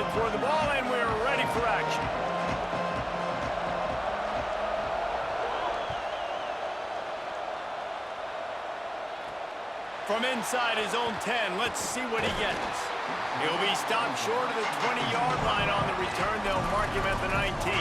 headed toward the ball, and we're ready for action. From inside his own 10, let's see what he gets. He'll be stopped short of the 20-yard line on the return. They'll mark him at the 19.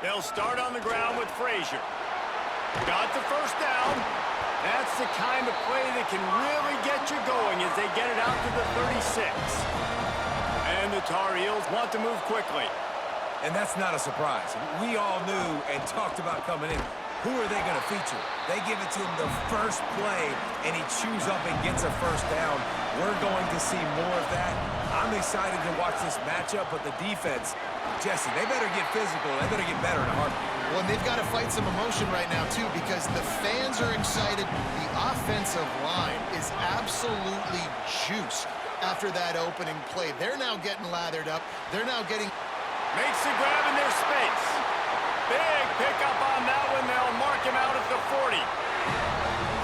They'll start on the ground with Frazier. Got the first down. That's the kind of play that can really get you going as they get it out to the 36. And the Tar Heels want to move quickly. And that's not a surprise. We all knew and talked about coming in. Who are they going to feature? They give it to him the first play, and he chews up and gets a first down. We're going to see more of that. I'm excited to watch this matchup, but the defense, Jesse, they better get physical. They better get better in a heartbeat. Well, and they've got to fight some emotion right now, too, because the fans are excited. The offensive line is absolutely juiced after that opening play. They're now getting lathered up. They're now getting... Makes the grab in their space. Big pickup on that one. They'll mark him out at the 40. I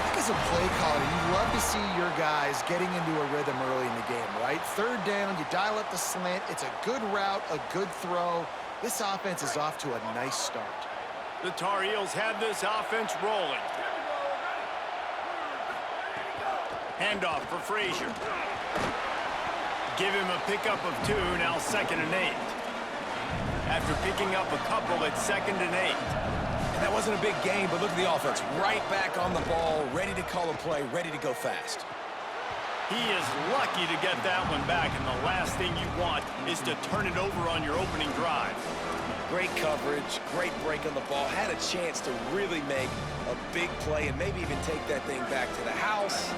think as a play caller, you love to see your guys getting into a rhythm early in the game, right? Third down, you dial up the slant. It's a good route, a good throw. This offense is off to a nice start. The Tar Heels have this offense rolling. Handoff for Frazier. Give him a pickup of 2, now 2nd and 8. After picking up a couple, it's 2nd and 8. And that wasn't a big game, but look at the offense. Right back on the ball, ready to call a play, ready to go fast. He is lucky to get that one back, and the last thing you want is to turn it over on your opening drive. Great coverage, great break on the ball. Had a chance to really make a big play and maybe even take that thing back to the house.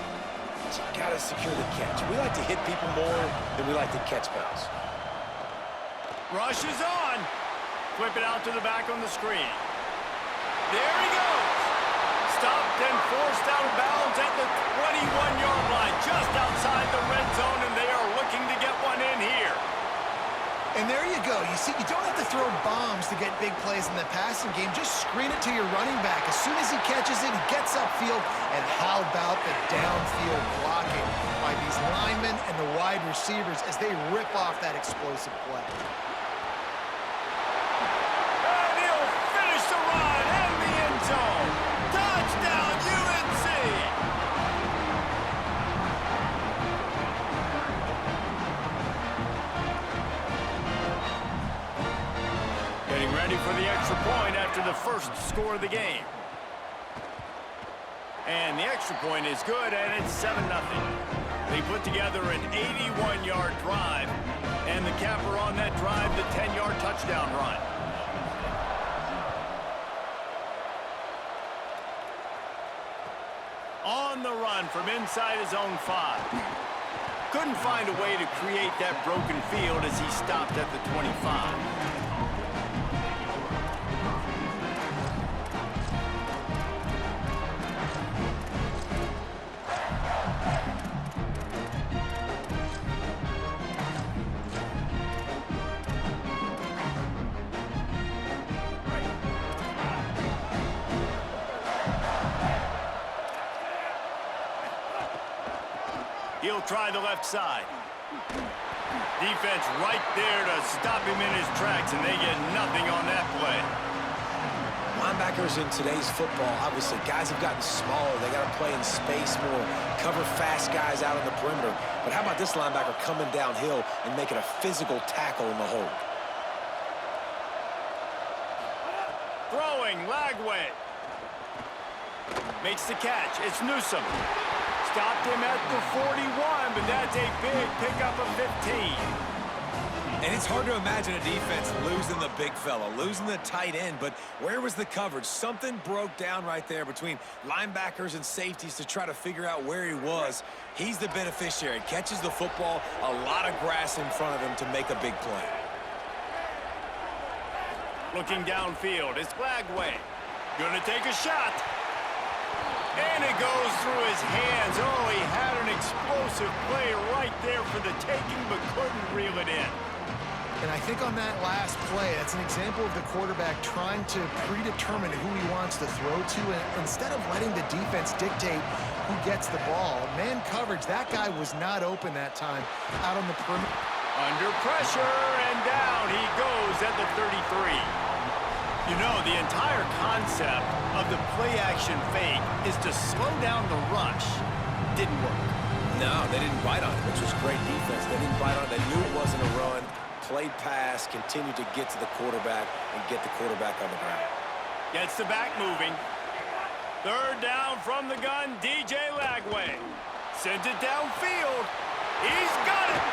But you got to secure the catch. We like to hit people more than we like to catch balls. Rush is on. Flip it out to the back on the screen. There he goes. Stopped and forced out of bounds at the 21-yard line, just outside the red zone, and they are looking to get one in here. And there you go. You see, you don't have to throw bombs to get big plays in the passing game. Just screen it to your running back. As soon as he catches it, he gets upfield. And how about the downfield blocking by these linemen and the wide receivers as they rip off that explosive play. And he'll finish the run in the end zone. Touchdown, UNC! Getting ready for the extra point after the first score of the game. And the extra point is good, and it's 7-0. They put together an 81-yard drive, and the capper on that drive, the 10-yard touchdown run. On the run from inside his own 5. Couldn't find a way to create that broken field as he stopped at the 25. He'll try the left side. Defense right there to stop him in his tracks, and they get nothing on that play. Linebackers in today's football, obviously, guys have gotten smaller. They got to play in space more, cover fast guys out on the perimeter. But how about this linebacker coming downhill and making a physical tackle in the hole? Throwing, Lagway. Makes the catch. It's Newsom. Stopped him at the 41, but that's a big pickup of 15. And it's hard to imagine a defense losing the big fella, losing the tight end, but where was the coverage? Something broke down right there between linebackers and safeties to try to figure out where he was. He's the beneficiary. Catches the football, a lot of grass in front of him to make a big play. Looking downfield, it's Lagway. Gonna take a shot. And it goes through his hands. Oh, he had an explosive play right there for the taking, but couldn't reel it in. And I think on that last play, that's an example of the quarterback trying to predetermine who he wants to throw to, and instead of letting the defense dictate who gets the ball. Man coverage, that guy was not open that time out on the perimeter. Under pressure, and down he goes at the 33. You know, the entire concept of the play-action fake is to slow down the rush. Didn't work. No, they didn't bite on it, which was great defense. They didn't bite on it. They knew it wasn't a run. Played pass, continued to get to the quarterback and get the quarterback on the ground. Gets the back moving. Third down from the gun, DJ Lagway. Sends it downfield. He's got it.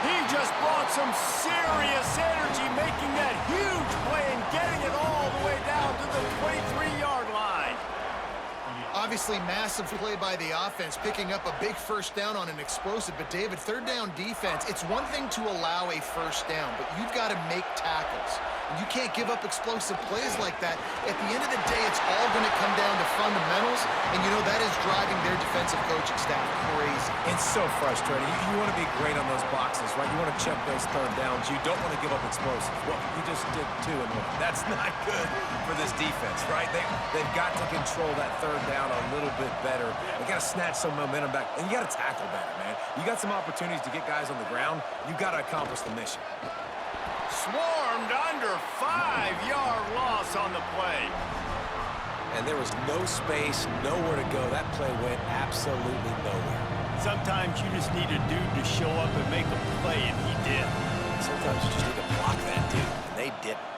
He just brought some serious energy, making that huge play and getting it all the way down to the 23-yard line. Obviously, massive play by the offense, picking up a big first down on an explosive. But, David, third down defense, it's one thing to allow a first down, but you've got to make tackles. And you can't give up explosive plays like that. At the end of the day, it's all going to come down to fundamentals, and, you know, that is driving their defensive coaching staff crazy. It's so frustrating. You want to be great on those boxes, right? You want to check those third downs. You don't want to give up explosives. Well, you just did 2 and 1. That's not good for this defense, right? They've got to control that third down a little bit better. They got to snatch some momentum back, and you got to tackle better, man. You got some opportunities to get guys on the ground. You got to accomplish the mission. Swarmed under 5-yard loss on the play. And there was no space, nowhere to go. That play went absolutely nowhere. Sometimes you just need a dude to show up and make a play, and he did. Sometimes you just need to block that dude, and they didn't.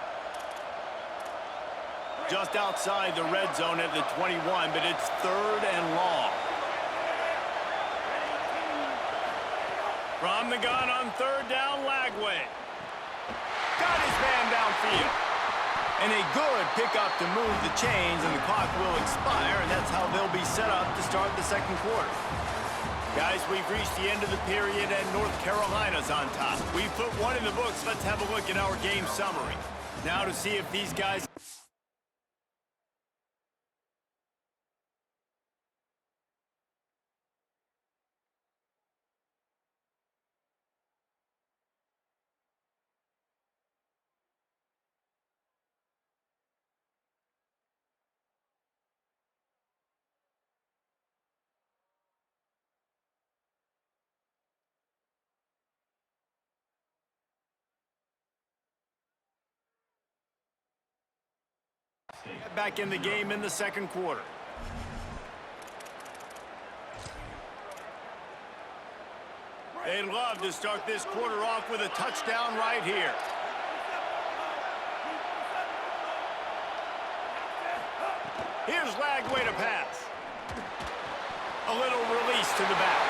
Just outside the red zone at the 21, but it's third and long. From the gun on third down, Lagway. Got his man downfield. And a good pickup to move the chains, and the clock will expire, and that's how they'll be set up to start the second quarter. Guys, we've reached the end of the period, and North Carolina's on top. We've put one in the books. Let's have a look at our game summary. Now to see if these guys... back in the game in the second quarter. They'd love to start this quarter off with a touchdown right here. Here's Lagway to pass. A little release to the back.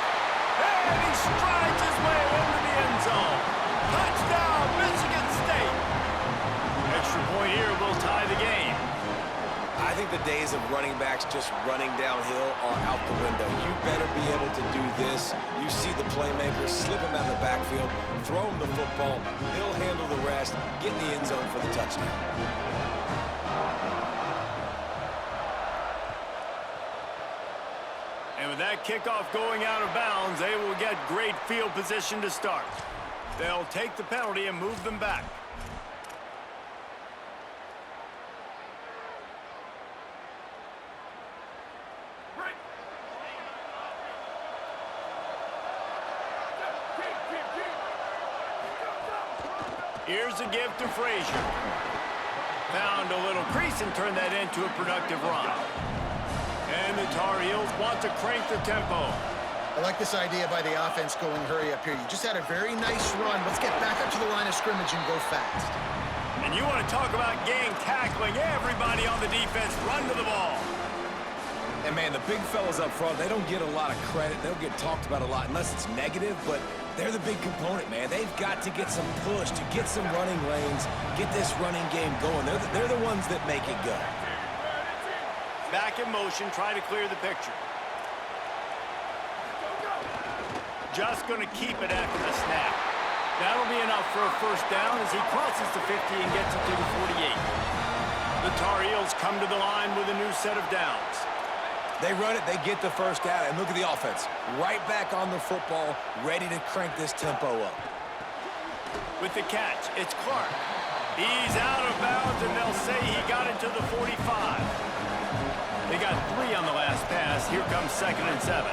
And he strides his way into the end zone. Touchdown, Michigan State. Extra point here will tie the game. I think the days of running backs just running downhill are out the window. You better be able to do this. You see the playmaker, slip him out of the backfield, throw him the football, he'll handle the rest, get in the end zone for the touchdown. And with that kickoff going out of bounds, they will get great field position to start. They'll take the penalty and move them back. Here's a give to Frazier. Found a little crease and turned that into a productive run. And the Tar Heels want to crank the tempo. I like this idea by the offense going hurry up here. You just had a very nice run. Let's get back up to the line of scrimmage and go fast. And you want to talk about gang tackling. Everybody on the defense run to the ball. And, man, the big fellas up front, they don't get a lot of credit. They don't get talked about a lot unless it's negative, but they're the big component, man. They've got to get some push, to get some running lanes, get this running game going. They're the ones that make it go. Back in motion, try to clear the picture. Just going to keep it after the snap. That'll be enough for a first down as he crosses the 50 and gets it to the 48. The Tar Heels come to the line with a new set of downs. They run it, they get the first down, and look at the offense. Right back on the football, ready to crank this tempo up. With the catch, it's Clark. He's out of bounds, and they'll say he got into the 45. They got 3 on the last pass. Here comes 2nd and 7.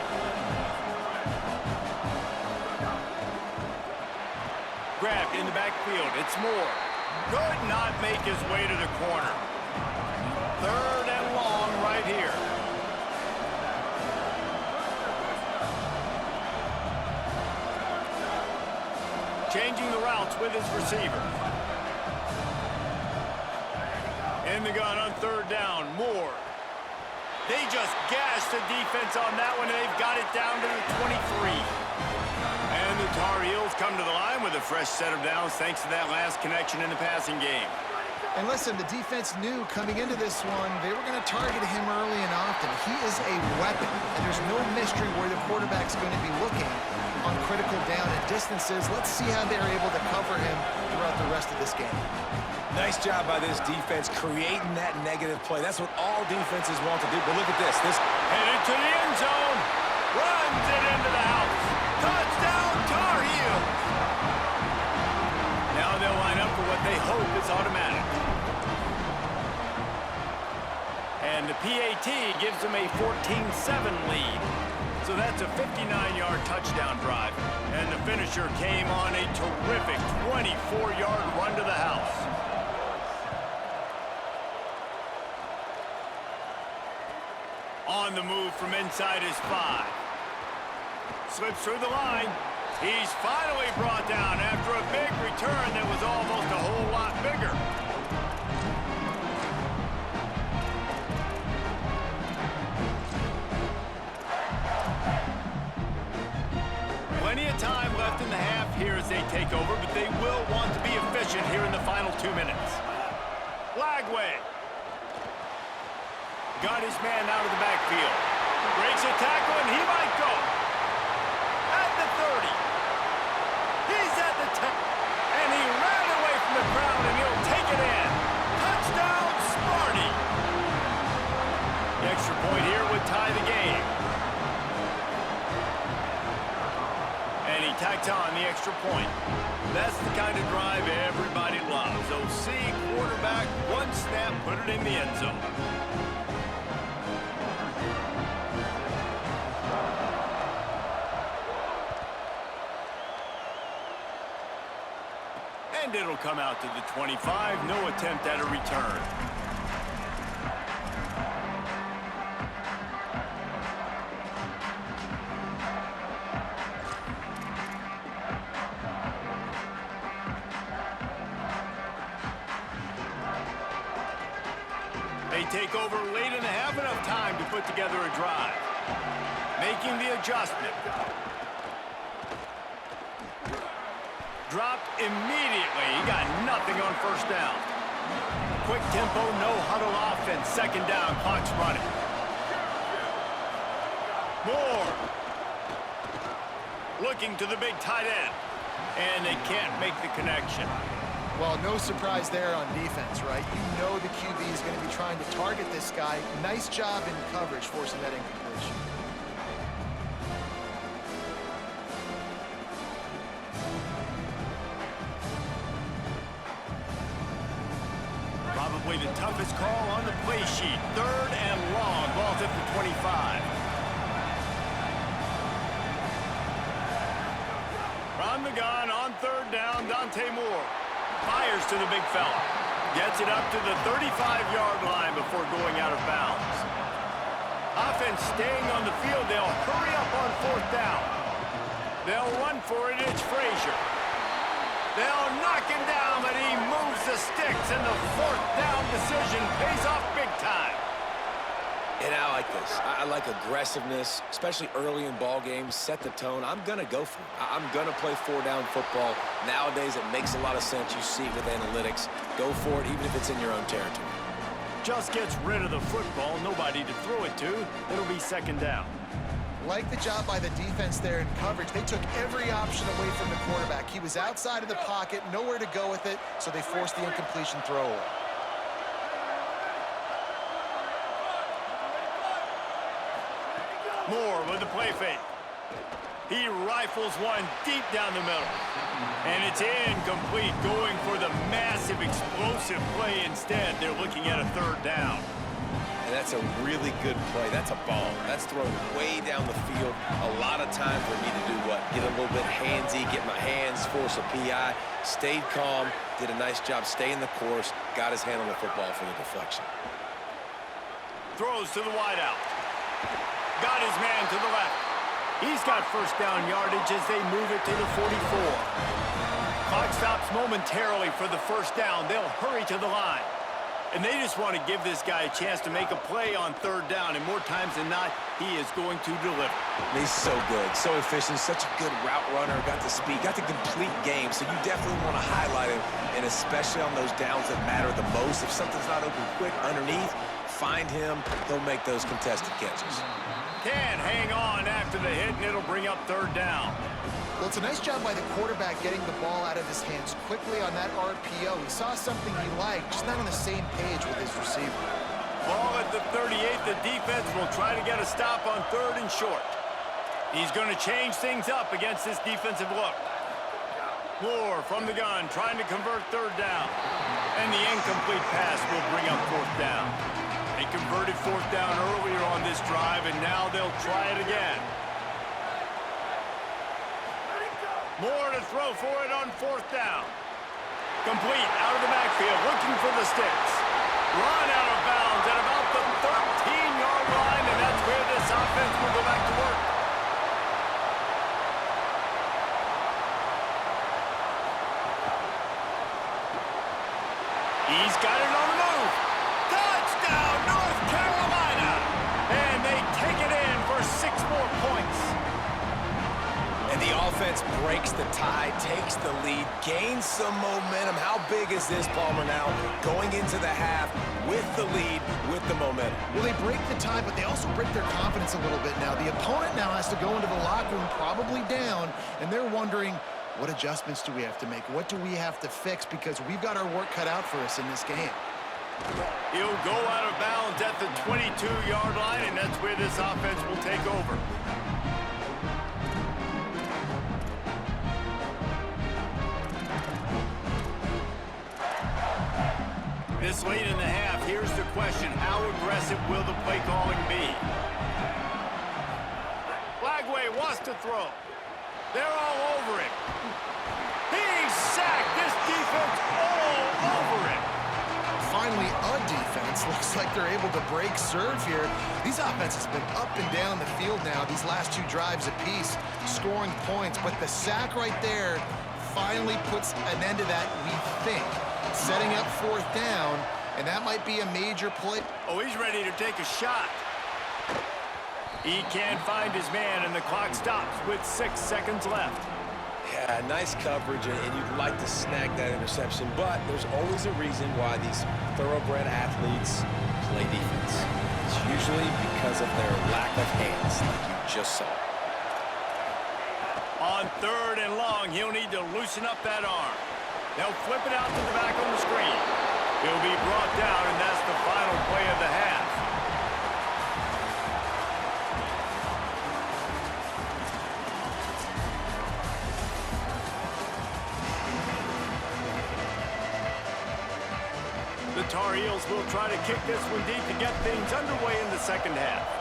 Grabbed in the backfield. It's Moore. Could not make his way to the corner. 3rd and long right here. Changing the routes with his receiver. In the gun on 3rd down, Moore. They just gashed the defense on that one, and they've got it down to the 23. And the Tar Heels come to the line with a fresh set of downs thanks to that last connection in the passing game. And listen, the defense knew coming into this one, they were going to target him early and often. He is a weapon, and there's no mystery where the quarterback's going to be looking on critical down and distances. Let's see how they're able to cover him throughout the rest of this game. Nice job by this defense creating that negative play. That's what all defenses want to do. But look at this. Headed to the end zone. Runs it into the house. Touchdown, Tar Heels. Now they'll line up for what they hope is automatic. And the PAT gives them a 14-7 lead. So that's a 59-yard touchdown drive. And the finisher came on a terrific 24-yard run to the house. On the move from inside his 5. Slips through the line. He's finally brought down after a big return that was almost a whole lot bigger. Plenty of time left in the half here as they take over, but they will want to be efficient here in the final 2 minutes. Lagway. Got his man out of the backfield. Breaks a tackle, and he might go. At the 30. He's at the 10. And he ran away from the crowd, and he'll take it in. Touchdown, Sparty. The extra point here would tie the game. And he tacked on the extra point. That's the kind of drive everybody loves. OC, quarterback, one snap, put it in the end zone. And it'll come out to the 25. No attempt at a return. They take over late in the half, enough time to put together a drive. Making the adjustment. Dropped immediately. He got nothing on 1st down. Quick tempo, no huddle offense. 2nd down, clock's running. Moore. Looking to the big tight end. And they can't make the connection. Well, no surprise there on defense, right? You know the QB is going to be trying to target this guy. Nice job in coverage, forcing that incompletion. Probably the toughest call on the play sheet. 3rd and long. Ball's at the 25. From the gun on 3rd down, Dante Moore. Fires to the big fella. Gets it up to the 35-yard line before going out of bounds. Offense staying on the field. They'll hurry up on 4th down. They'll run for it. It's Frazier. They'll knock him down, but he moves the sticks, and the 4th down decision pays off big time. And I like this. I like aggressiveness, especially early in ball games. Set the tone. I'm going to go for it. I'm going to play 4-down football. Nowadays, it makes a lot of sense. You see it with analytics. Go for it, even if it's in your own territory. Just gets rid of the football. Nobody to throw it to. It'll be 2nd down. Like the job by the defense there in coverage. They took every option away from the quarterback. He was outside of the pocket, nowhere to go with it, so they forced the incompletion throwaway. Moore with the play fake. He rifles one deep down the middle. And it's incomplete, going for the massive explosive play instead. They're looking at a third down. And that's a really good play. That's a ball. That's thrown way down the field. A lot of time for me to do what? Get a little bit handsy, get my hands, force a PI. Stayed calm, did a nice job staying the course, got his hand on the football for the deflection. Throws to the wideout. Got his man to the left. He's got first down yardage as they move it to the 44. Clock stops momentarily for the first down. They'll hurry to the line. And they just want to give this guy a chance to make a play on third down. And more times than not, he is going to deliver. He's so good, so efficient, such a good route runner, got the speed, got the complete game. So you definitely want to highlight him, and especially on those downs that matter the most. If something's not open quick underneath, find him. He'll make those contested catches. Can hang on after the hit, and it'll bring up third down. Well, it's a nice job by the quarterback getting the ball out of his hands quickly on that RPO. He saw something he liked, just not on the same page with his receiver. Ball at the 38. The defense will try to get a stop on third and short. He's going to change things up against this defensive look. Moore from the gun, trying to convert third down. And the incomplete pass will bring up fourth down. They converted fourth down earlier on this drive, and now they'll try it again. Moore to throw for it on fourth down. Complete out of the backfield, looking for the sticks. Run out of bounds at about the 13-yard line, and that's where this offense will go back to work. He's got it on the move. Touchdown, North Carolina! And they take it in for 6 more points. And the offense breaks the tie, takes the lead, gains some momentum. How big is this, Palmer, now? Going into the half with the lead, with the momentum. Well, they break the tie, but they also break their confidence a little bit now. The opponent now has to go into the locker room probably down, and they're wondering, what adjustments do we have to make? What do we have to fix? Because we've got our work cut out for us in this game. He'll go out of bounds at the 22-yard line, and that's where this offense will take over. This late in the half, here's the question. How aggressive will the play calling be? Flagway wants to throw. They're all over him. He's sacked. This defense all over him. Finally, a defense. Looks like they're able to break serve here. These offenses have been up and down the field now, these last 2 drives apiece, scoring points. But the sack right there finally puts an end to that, we think. Setting up fourth down, and that might be a major play. Oh, he's ready to take a shot. He can't find his man, and the clock stops with 6 seconds left. Yeah, nice coverage, and you'd like to snag that interception, but there's always a reason why these thoroughbred athletes play defense. It's usually because of their lack of hands, like you just saw. On third and long, he'll need to loosen up that arm. They'll flip it out to the back on the screen. He'll be brought down, and that's the final play of the half. The Tar Heels will try to kick this one deep to get things underway in the second half.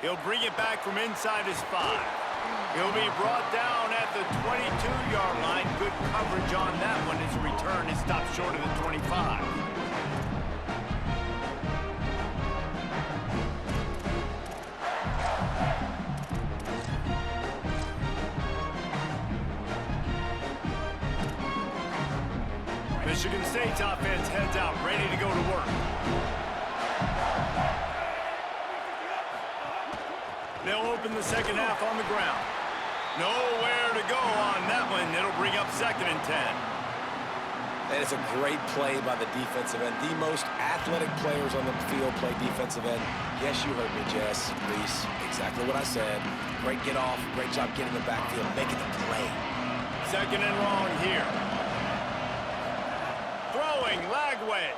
He'll bring it back from inside his 5. He'll be brought down at the 22-yard line. Good coverage on that one. His return is stopped short of the 25. Michigan State's offense heads out, ready to go to work. They'll open the second half on the ground. Nowhere to go on that one. It'll bring up 2nd and 10. That is a great play by the defensive end. The most athletic players on the field play defensive end. Yes, you heard me, Jess, Reese. Exactly what I said. Great get off. Great job getting the backfield, making the play. 2nd and long here. Throwing, Lagway.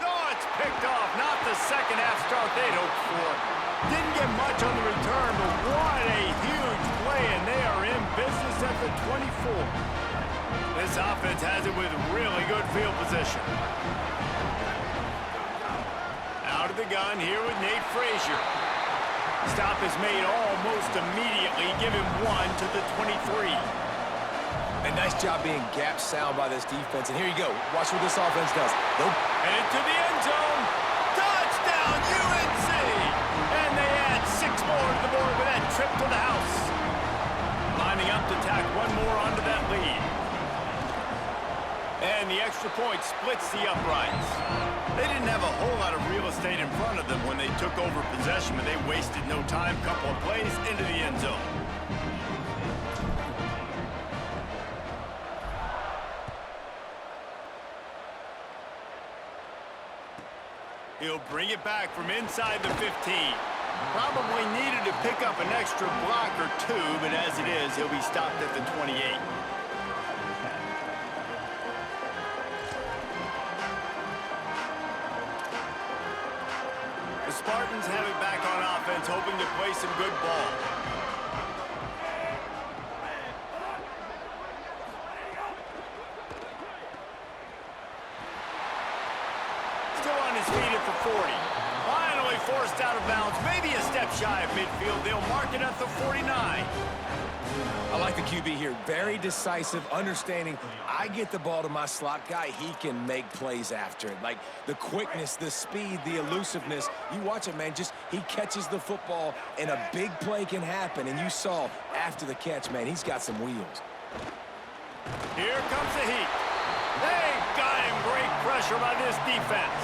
Oh, it's picked off. Not the second half start they'd hoped for. Didn't get much on the return, but what a huge play, and they are in business at the 24. This offense has it with really good field position. Out of the gun here with Nate Frazier. Stop is made almost immediately. Give him 1 to the 23. A nice job being gap sound by this defense. And here you go. Watch what this offense does. Nope. Headed to the end zone. Touchdown, UNC! And they add 6 more to the board with that trip to the house. Lining up to tack one more onto that lead. And the extra point splits the uprights. They didn't have a whole lot of real estate in front of them when they took over possession, but they wasted no time. Couple of plays into the end zone. He'll bring it back from inside the 15. Probably needed to pick up an extra block or 2, but as it is, he'll be stopped at the 28. The Spartans have it back on offense, hoping to play some good ball. Still on his feet at the 40. Finally forced out of bounds. Maybe a step shy of midfield. They'll mark it at the 49. I like the QB here. Very decisive, understanding I get the ball to my slot guy, he can make plays after it. Like the quickness, the speed, the elusiveness. You watch it, man, just he catches the football and a big play can happen. And you saw after the catch, man, he's got some wheels. Here comes the heat. They got him. Great pressure by this defense.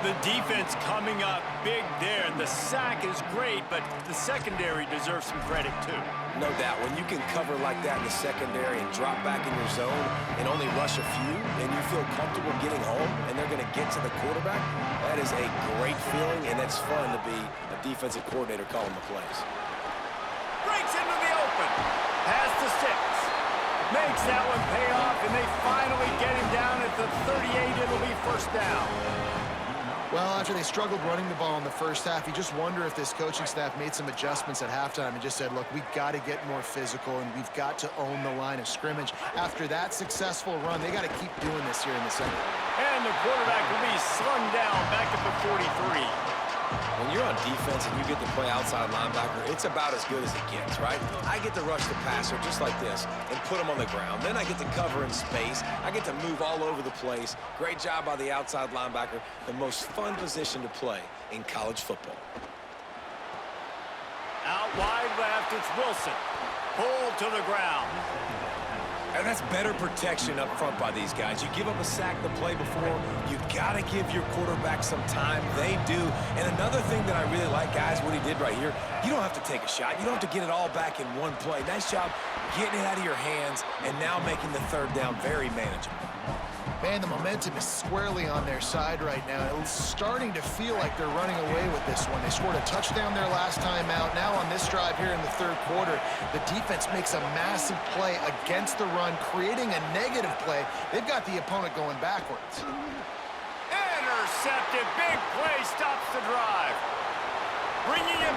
The defense coming up big there. The sack is great, but the secondary deserves some credit too. No doubt. When you can cover like that in the secondary and drop back in your zone and only rush a few, and you feel comfortable getting home and they're going to get to the quarterback, that is a great feeling, and it's fun to be a defensive coordinator calling the plays. Breaks into the open. Pass to 6. Makes that one pay off, and they finally get him down at the 38. It'll be first down. Well, after they struggled running the ball in the first half, you just wonder if this coaching staff made some adjustments at halftime and just said, look, we've got to get more physical and we've got to own the line of scrimmage. After that successful run, they got to keep doing this here in the second. And the quarterback will be slung down back at the 43. When you're on defense and you get to play outside linebacker, it's about as good as it gets, right? I get to rush the passer just like this and put him on the ground. Then I get to cover in space. I get to move all over the place. Great job by the outside linebacker. The most fun position to play in college football. Out wide left, it's Wilson. Pulled to the ground. And that's better protection up front by these guys. You give up a sack the play before, you got to give your quarterback some time. They do. And another thing that I really like, guys, what he did right here, you don't have to take a shot. You don't have to get it all back in one play. Nice job getting it out of your hands and now making the third down very manageable. Man, the momentum is squarely on their side right now. It's starting to feel like they're running away with this one. They scored a touchdown their last time out. Now on this drive here in the third quarter, the defense makes a massive play against the run, creating a negative play. They've got the opponent going backwards. Intercepted. Big play stops the drive. Bringing it